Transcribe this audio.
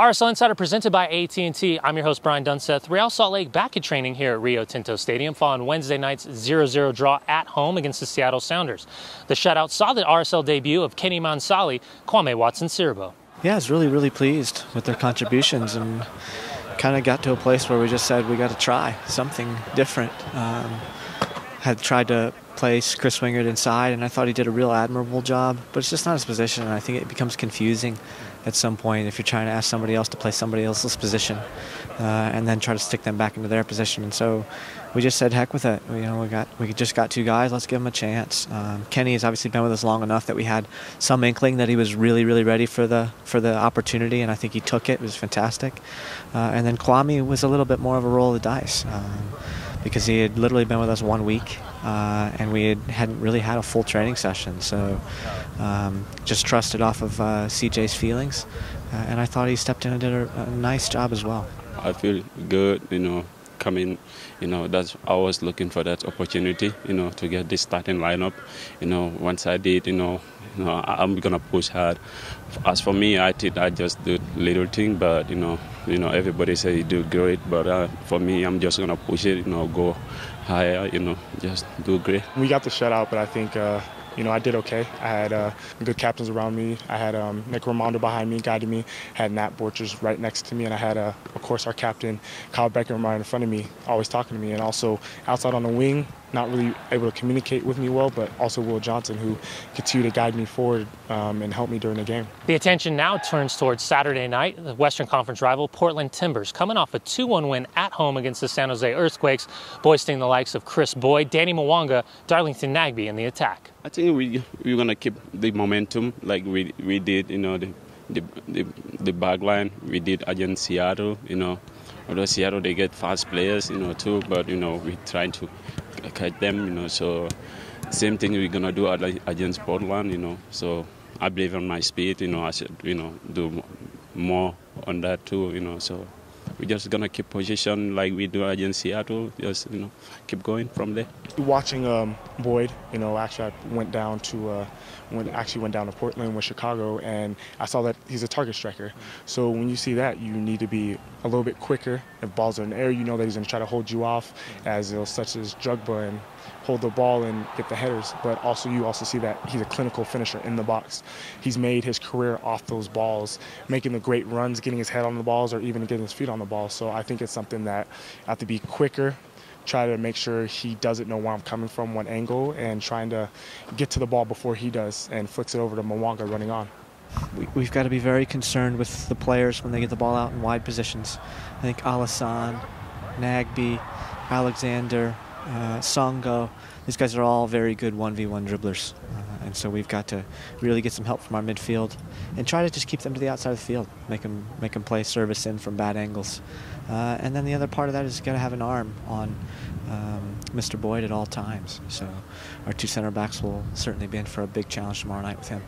RSL Insider presented by AT&T. I'm your host, Brian Dunseth. Real Salt Lake back in training here at Rio Tinto Stadium following Wednesday night's 0-0 draw at home against the Seattle Sounders. The shutout saw the RSL debut of Kenny Mansali, Kwame Watson-Siriboe. Yeah, I was really pleased with their contributions and kind of got to a place where we just said we got to try something different. Had tried to place Chris Wingard inside, and I thought he did a real admirable job, but it's just not his position, and I think it becomes confusing at some point if you're trying to ask somebody else to play somebody else's position and then try to stick them back into their position. And so we just said, heck with it. We just got two guys. Let's give them a chance. Kenny has obviously been with us long enough that we had some inkling that he was really ready for the opportunity, and I think he took it. It was fantastic. And then Kwame was a little bit more of a roll of the dice because he had literally been with us 1 week. And we hadn't really had a full training session, so just trusted off of CJ's feelings, and I thought he stepped in and did a nice job as well. I feel good, coming, I was looking for that opportunity, to get this starting lineup. Once I did, I'm gonna push hard. As for me, I just do little thing, but everybody say you do great, but for me, I'm just gonna push it, go higher, just do great. We got the shutout, but I think I did okay. I had good captains around me. I had Nick Raimondo behind me, guiding me. I had Nat Borchers right next to me, and I had, of course, our captain, Kyle Becker, right in front of me, always talking to me. And also outside on the wing, not really able to communicate with me well, but also Will Johnson, who continued to guide me forward and help me during the game. The attention now turns towards Saturday night. The Western Conference rival Portland Timbers coming off a 2-1 win at home against the San Jose Earthquakes, boasting the likes of Chris Boyd, Danny Mwanga, Darlington Nagbe in the attack. I think we're gonna keep the momentum like we did, the back line we did against Seattle. Although Seattle they get fast players, too, but we trying to catch them, so same thing we're gonna do against Portland, so I believe in my speed, I should, do more on that too, so we're just gonna keep position like we do against Seattle, just keep going from there. Watching Boyd, actually I went down to Portland with Chicago, and I saw that he's a target striker. So when you see that, you need to be a little bit quicker. If balls are in the air, you know that he's going to try to hold you off, such as Jugba, and hold the ball and get the headers. But also you also see that he's a clinical finisher in the box. He's made his career off those balls, making the great runs, getting his head on the balls, or even getting his feet on the ball. So I think it's something that I have to be quicker, try to make sure he doesn't know where I'm coming from, one angle, and trying to get to the ball before he does and flicks it over to Mwanga running on. We've got to be very concerned with the players when they get the ball out in wide positions. I think Alassane, Nagbe, Alexander, Songo, these guys are all very good 1v1 dribblers. And so we've got to really get some help from our midfield and try to just keep them to the outside of the field, make them play service in from bad angles. And then the other part of that is got to have an arm on Mr. Boyd at all times. So our two center backs will certainly be in for a big challenge tomorrow night with him.